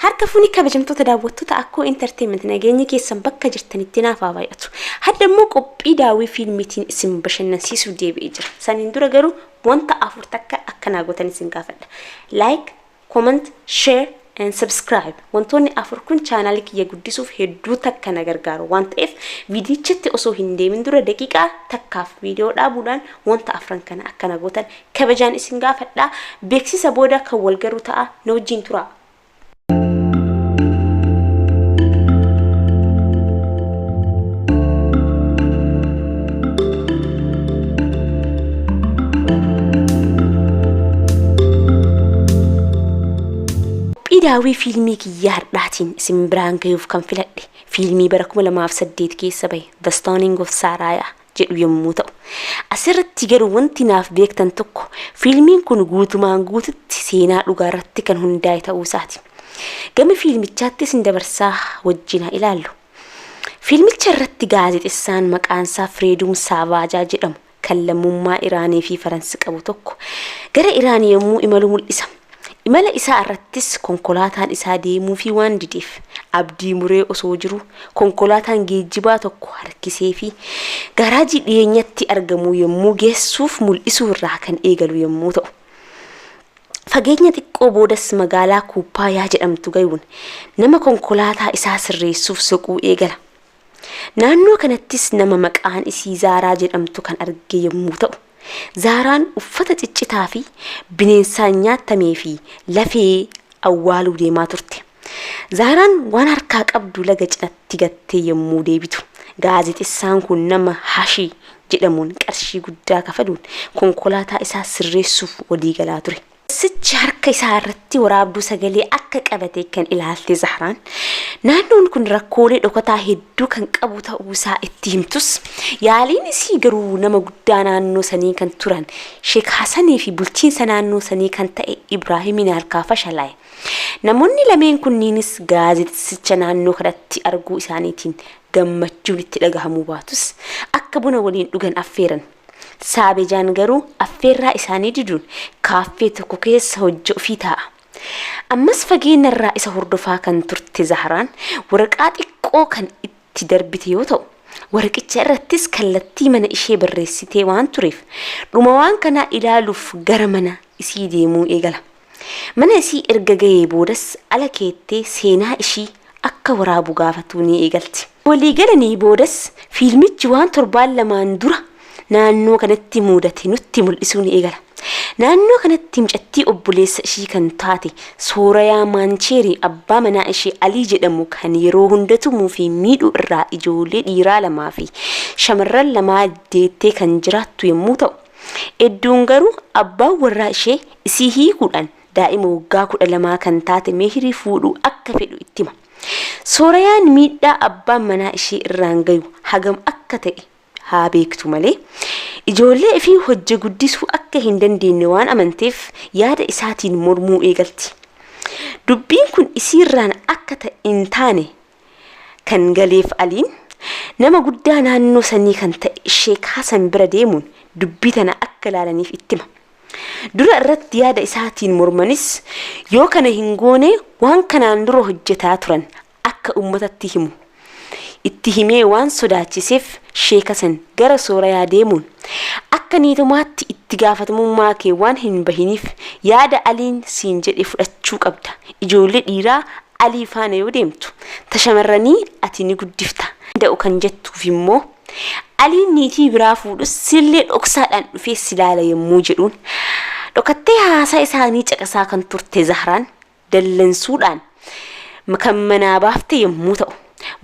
harka fuuni kabajamtoota daawwattoota akkoo entertainment nageenya keessan bakka jirtanitti naaf baay'atu. Hadda immoo qophii daawwii fiilmiitiin isin bashannansiisuu deebi'ee jira. Saniin dura garuu wanta afur takka akkanaa gootan isin gaafadha. Like, comment, share and subscribe. Wantoonni afur kun channel kiyya guddisuuf hedduu takka na gargaaru waan ta'eef viidiyochatti osoo hin deemin dura daqiiqaa takkaaf viidiyoo dhaabuudhaan wanta afran kana akkana gootan kabajaan isin gaafadha. Beeksisa booda kan wal garuu ta'a na wajjin tura. daawwii fiilmii kiyyaa hardhaatiin isin biraan ga'uuf kan filadhe fiilmii bara 2008 keessa bahe The Stoning of Saraya jedhu yommuu ta'u asirratti garuu wanti naaf beektan tokko fiilmiin kun guutumaan guututti seenaa dhugaa irratti kan hundaa'e ta'uu isaati. Gama fiilmichaatti isin dabarsaa wajjin ilaallu. Fiilmicha irratti gaazexessaan maqaan isaa Fireedum Saavaajaa jedhamu kan lammummaa Iraanii fi Faransi qabu tokko gara Iraanii yommuu imalu mul'isa. Imala isaa irrattis konkolaataan isaa deemuu fi waan dideef abdii muree osoo jiru konkolaataan geejjibaa tokko harkisee fi garaajii dhiyeenyatti argamu yommuu geessuuf mul'isuu irraa kan eegalu yommuu ta'u. Fageenya xiqqoo boodas magaalaa Kuuppayaa jedhamtu gayuun nama konkolaataa isaa sirreessuuf soquu eegala. Naannoo kanattis nama maqaan isii Zaaraa jedhamtu kan arge yommuu ta'u. Zaaraan uffata ciccitaa fi bineensaan nyaatamee fi lafee awwaaluu deemaa turte. Zaaraan waan harkaa qabdu laga cinatti gattee yommuu deebitu gaazexessaan kun nama Hashii jedhamuun qarshii guddaa kafaluun konkolaataa isaa sirreessuuf walii galaa ture. Sichi harka isaa irratti waraabduu sagalee akka qabatee kan ilaalte Zahraan naannoon kun rakkoolee dhokataa hedduu kan qabu ta'uu isaa itti himtus yaaliin isii garuu nama guddaa naannoo sanii kan turan Sheek Hasanii fi bulchiinsa naannoo sanii kan ta'e Ibraahimiin harkaa fashalaa'e. Namoonni lameen kunniinis gaazexessicha naannoo kanatti arguu isaaniitiin gammachuun itti dhagahamuu baatus akka buna waliin dhugan affeeran. Saabejaan garuu affeerraa isaanii diduun kaaffee tokko keessa hojii ofii taa'a. Ammas fageenyarraa isa hordofaa kan turte Zahraan waraqaa xiqqoo kan itti darbite yoo ta'u waraqicha irrattis kallattii mana ishee barreessitee waan tureef dhuma waan kanaa ilaaluuf gara mana isii deemuu eegala. Mana isii erga ga'ee boodas ala keettee seenaa ishii akka waraabu gaafatuu ni eegalti. Walii galanii boodas fiilmichi waan torbaan lamaan dura naannoo kanatti mudate nutti mul'isuun eegala. Naannoo kanatti mucattii obboleessa ishii kan taate Soorayaa Maancheerii abbaa manaa ishee Alii jedhamu kan yeroo hundatumuu fi miidhuu irraa ijoollee dhiiraa lamaa fi shamarran lamaa deettee kan jiraattu yommuu ta'u edduun garuu abbaan warraa ishee isii hiikuudhaan daa'ima waggaa 12 kan taate Meehirii fuudhuu akka fedhu itti hima. Soorayaan miidhaa abbaan manaa ishee irraan gayu hagam akka ta'e haa beektu malee ijoollee fi hojii guddisuu akka hin dandeenye waan amanteef yaada isaatiin mormuu eegalti. Dubbiin kun isiirraan akka ta'e hin taane kan galeef Aliin nama guddaa naannoo sanii kan ta'e Sheek Hasan bira deemuun dubbii tana akka ilaalaniif itti hima. Dura irratti yaada isaatiin mormanis yoo kana hin goone waan kanaan dura hojjetaa turan akka ummatatti himu. Itti himee waan sodaachiseef Sheek Hasan gara Soorayaa deemuun akka niitumaatti itti gaafatamummaa kee waan hin bahiniif yaada Aliin siin jedhe fudhachuu qabda. Ijoollee dhiiraa Alii faana yoo deemtu tashamarranii ati ni guddifta. Da'u kan jettuuf immoo Aliin niitii biraa fuudhus sillee dhoksaadhaan dhufee silaala yommuu jedhuun dhokattee haasaa isaanii caqasaa kan turte Zahraan dallansuudhaan kan manaa baafte yommuu ta'u.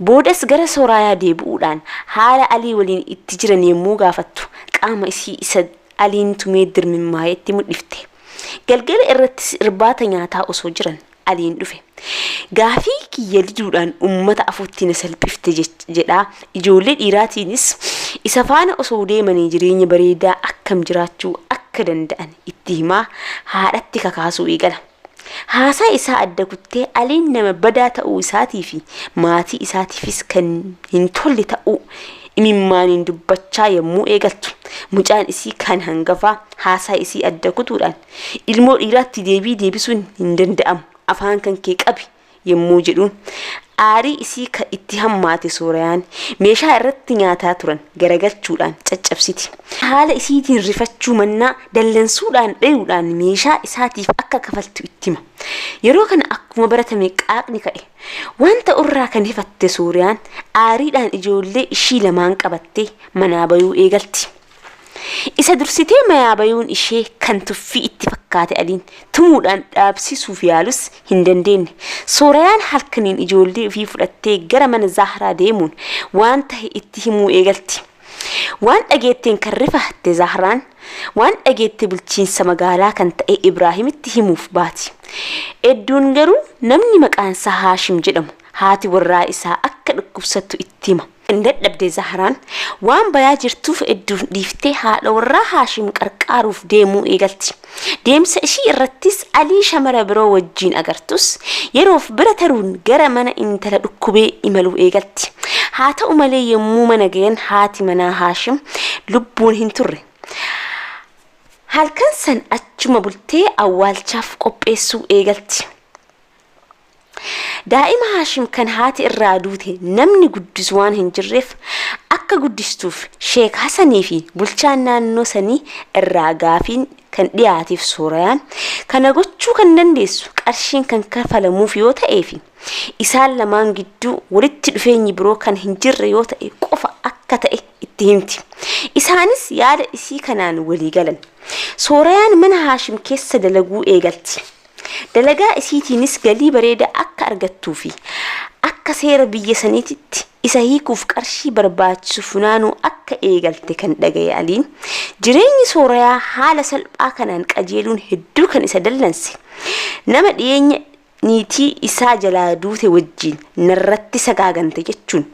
Boodas gara Soorayaa deebi'uudhaan haala Alii waliin itti jiran yommuu gaafattu qaama isii isa Aliin tumee dirmimmaa'etti mul'ifte. Galgala irrattis irbaata nyaataa osoo jiran Aliin dhufe. Gaafii kiyya diduudhaan uummata afuutti na salphifte jedhaa ijoollee dhiiraatiinis isa faana osoo deemanii jireenya bareedaa akkam jiraachuu akka danda'an itti himaa haadhatti kakaasuu eegala. Haasaa isaa adda kuttee Aliin nama badaa ta'uu isaatii fi maatii isaatiifis kan hin tolle ta'uu imimmaaniin dubbachaa yommuu eegaltu mucaan isii kan hangafaa haasaa isii adda kutuudhaan ilmoo dhiiraatti deebisuun hin danda'amu afaan kan kee qabi yemmuu jedhuun aarii isii ka itti hammaate Soorayaan meeshaa irratti nyaataa turan garagalchuudhaan caccabsiti. Haala isiitiin rifachuu mannaa dallansuudhaan dhayuudhaan meeshaa isaatiif akka kafaltu itti hima. Yeroo kana akkuma baratame qaaqni ka'e. Wanta irraa kan hifatte Soorayaan aariidhaan ijoollee ishii lamaan qabattee manaa bayuu eegalti. Isa dursitee manaa bayuun ishee kan tuffii itti fakkaate adiin tumuudhaan dhaabsisuuf yaalus hin dandeenye. Soorayaan halkaniin ijoollee ofii fudhattee gara mana Zahraa deemuun waan ta'e itti himuu eegalti. Waan dhageetteen kan rifatte Zahraan waan dhageette bulchiinsa magaalaa kan ta'e Ibraahimitti himuuf baati. Edduun garuu namni maqaan isaa Haashim jedhamu haati warraa isaa akka dhukkubsattu itti hima. Dadhabde Zahraan waan bayaa jirtuuf Edduun dhiiftee haadha warraa Haashim qarqaaruuf deemuu eegalti. Deemsa ishii irrattis Alii shamara biroo wajjiin agartus yeroof bira taruun gara mana intala dhukkubee imaluu eegalti. Haa ta'u malee yemmuu mana gayan haati manaa Haashim lubbuun hin turre. Halkan san achuma bultee awwaalchaaf qopheessuu eegalti. Daa'ima Haashim kan haati irraa duute namni guddisu waan hin jirreef akka guddistuuf Sheek Hasanii fi bulchaan naannoo sanii irraa gaafiin kan dhiyaateef Soorayaan kana gochuu kan dandeessu qarshiin kan kafalamuuf yoo ta'ee fi isaan lamaan gidduu walitti dhufeenyi biroo kan hin jirre yoo ta'e qofa akka ta'e itti himti. Isaanis yaada isii kanaan walii galan. Soorayaan mana Haashim keessa dalaguu eegalti. Dalagaa isiitiinis galii bareeda akka argattuu fi akka seera biyya saniititti isa hiikuuf qarshii barbaachisu funaanuu akka eegalte kan dhagaye Aliin jireenyi Soorayaa haala salphaa kanaan qajeeluun hedduu kan isa dallanse. Nama dhiyeenya niitii isaa jalaa duute wajjiin narratti sagaagante jechuun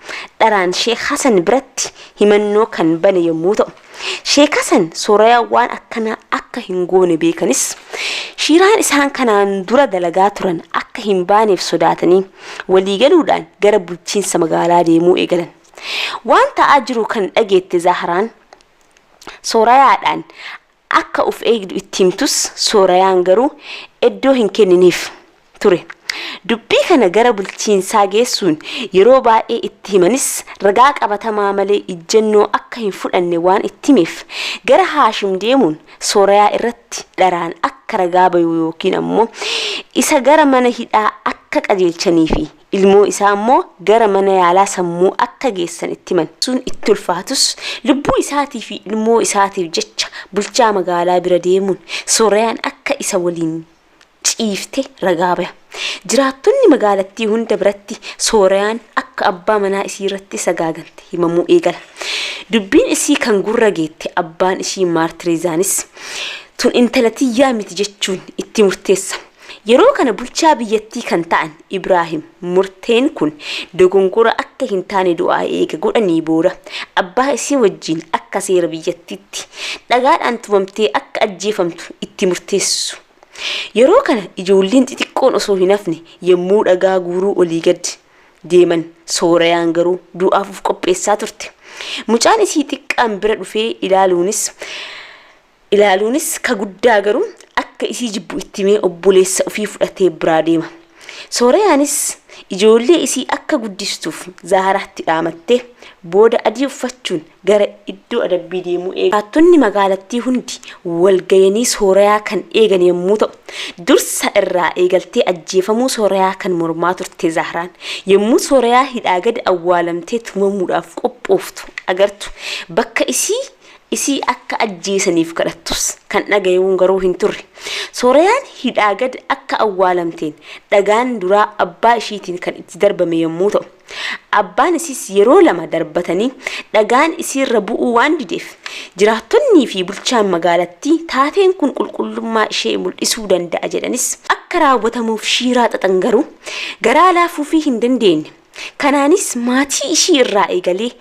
dharaan Sheek Hasan biratti himannoo kan bane yommuu ta'u, Sheek Hasan Soorayaa waan akkanaa akka hin goone beekanis shiiraan isaan kanaan dura dalagaa turan akka hin baaneef sodaatanii waliigaluudhaan gara bulchiinsa magaalaa deemuu eegalan. Waan ta'aa jiru kan dhageette Zahraan Soorayaadhaan akka of eegdu itti himtus Soorayaan garuu iddoo hin kenniniif ture. Dubbii kana gara bulchiinsaa geessuun yeroo baay'ee itti himanis ragaa qabatamaa malee ijjennoo akka hin fudhanne waan itti himeef gara Haashim deemuun Soorayaa irratti dharaan akka ragaa bayu yookiin ammoo isa gara mana hidhaa akka qajeelchanii fi ilmoo isaa ammoo gara mana yaalaa sammuu akka geessan itti himan. Sun itti ulfaatus lubbuu isaatii fi ilmoo isaatiif jecha bulchaa magaalaa bira deemuun Soorayaan akka isa waliin ciifte ragaa baya. Jiraattonni magaalattii hunda biratti Soorayaan akka abbaa manaa isii irratti sagaagante himamuu eegala. Dubbiin isii kan gurra geette abbaan ishii Maartirizaanis tun intala tiyyaa miti jechuun itti murteessa. Yeroo kana bulchaa biyyattii kan ta'an Ibraahim murteen kun dogongora akka hin taane du'aa eega godhanii booda abbaa isii wajjiin akka seera biyyattiitti dhagaadhaan tumamtee akka ajjeefamtu itti murteessu. Yeroo kana ijoolleen xixiqqoon osoo hin hafne yemmuu dhagaa guuruu olii gad deeman Soorayaan garuu du'aaf qopheessaa turte. Mucaan isii xiqqaan bira dhufee ilaaluunis ka guddaa garuu akka isii jibbu itti mee obboleessa ofii fudhatee biraa deema. Soorayaanis ijoollee isii akka guddistuuf Zahraatti dhaamattee booda adii uffachuun gara iddoo adabbii deemuu eega. Jiraattonni magaalattii hundi wal gayanii Soorayaa kan eegan yommuu ta'u, dursa irraa eegaltee ajjeefamuu Soorayaa kan mormaa turte Zahraan yommuu Soorayaa hidhaa gad awwaalamtee tumamuudhaaf qophooftu agartu bakka isii akka ajjeesaniif kadhattus kan dhagayuun garuu hin turre. Soorayaan hidhaa gad akka awwaalamteen dhagaan duraa abbaa ishiitiin kan itti darbame yommuu ta'u, abbaan isiis yeroo lama darbatanii dhagaan isiirra bu'uu waan dideef jiraattonnii fi bulchaan magaalattii taateen kun qulqullummaa ishee mul'isuu danda'a jedhanis akka raawwatamuuf shiiraa xaxan garuu garaa laafuufii hin dandeenye. Kanaanis maatii ishii irraa eegalee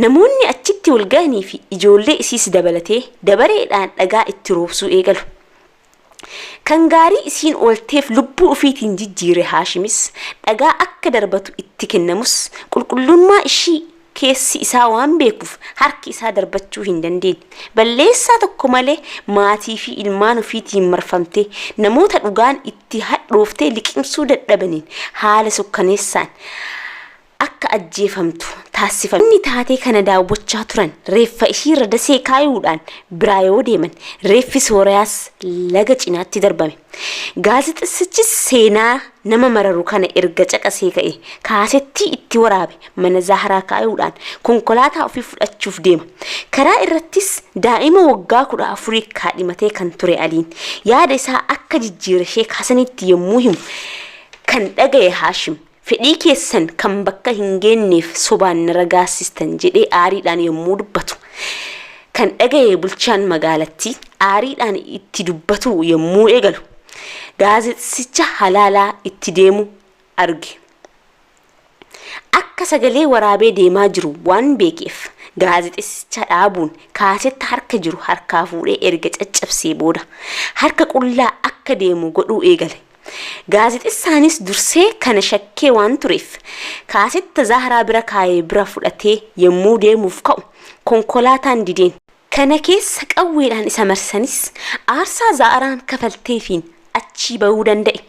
namoonni achitti wal ga'anii fi ijoollee isiis dabalatee dabareedhaan dhagaa itti roobsuu eegalu. Kan gaarii isiin oolteef lubbuu ofiitiin jijjiire Haashimis dhagaa akka darbatu itti kennamus qulqullummaa ishii keessi isaa waan beekuuf harki isaa darbachuu hin dandeenye. Balleessaa tokko malee maatii fi ilmaan ofiitiin marfamtee namoota dhugaan itti hadhooftee liqimsuu dadhabaniin haala sukkaneessaan akka ajjeefamtu taasifame. Inni taatee kana daawwachaa turan reeffa ishii irra dasee kaayuudhaan biraa yoo deeman reeffi Sooriyaas laga cinaatti darbame. Gaazexeessichis seenaa nama mararu kana erga caqasee ka'e kaasettii itti waraabe mana Zaharaa kaayuudhaan konkolaataa ofii fudhachuuf deema. Karaa irrattis daa'ima waggaa 14 kaadhimatee kan ture Aliin yaada isaa akka jijjiira ishee kaasanitti yommuu himu kan dhagaye Haashim fedhii keessan kan bakka hin geenyeef sobaan ragaasistan jedhee aariidhaan yommuu dubbatu kan dhagaye bulchaan magaalattii aariidhaan itti dubbatu yommuu eegalu gaazexeessicha halaalaa itti deemu arge. Akka sagalee waraabee deemaa jiru waan beekeef gaazexeessicha dhaabuun kaasetta harka jiru harkaa fuudhee erga caccabsee booda harka qullaa akka deemu godhuu eegale. Gaazexeessaanis dursee kana shakkee waan tureef kaasetta Zaharaa bira kaayee bira fudhatee yommuu deemuuf ka'u konkolaataan dideen. Kana keessa qawweedhaan isa marsanis aarsaa Zaharaan kafalteefiin achii bahuu danda'e.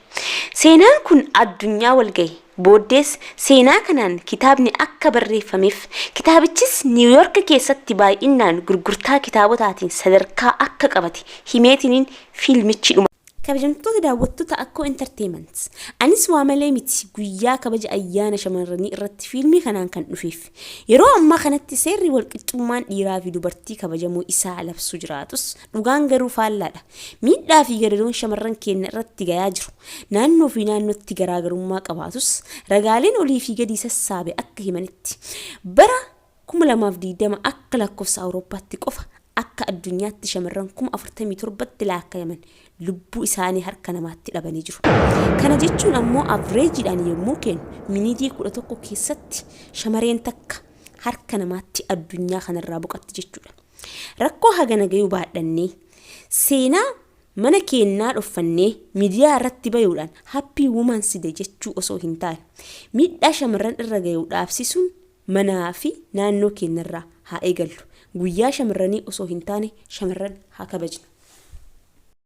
Seenaan kun addunyaa wal ga'e. Booddees seenaa kanaan kitaabni akka barreeffameef kitaabichis Niiwuyoork keessatti baay'inaan gurgurtaa kitaabotaatiin sadarkaa akka qabate himeetiniin fiilmichi dhuma. Kabajamtoota daawwattoota Akkoo Entertainment. Anis waa malee miti guyyaa kabaja ayyaana shamarranii irratti fiilmii kanaan kan dhufeef. Yeroo ammaa kanatti seerri walqixxummaan dhiiraa fi dubartii kabajamuu isaa labsuu jiraatus dhugaan garuu faallaadha. Miidhaa fi gadadoon shamarran keenya irratti gayaa jiru. Naannoo fi naannootti garaagarummaa qabaatus ragaaleen olii fi gadi sassaabe akka himanitti bara 2020 akka lakkoofsa Awurooppaatti qofa akka addunyaatti shamarran 47,000 laakkayaman lubbuu isaanii harka namaatti dhabanii jiru. Kana jechuun ammoo avreejiidhaan yommuu kennu miniitii 11 keessatti shamarreen takka harka namaatti addunyaa kanarraa boqotti jechuudha. Rakkoo hagana gayuu baadhannee seenaa mana keenyaa dhoffannee miidiyaa irratti bayuudhaan happy women's day jechuu osoo hin taane miidhaa shamarran irra gayuu dhaabsisuun manaa fi naannoo keenyarraa haa eegallu. Guyyaa shamarranii osoo hin taane shamarran haa kabajnu.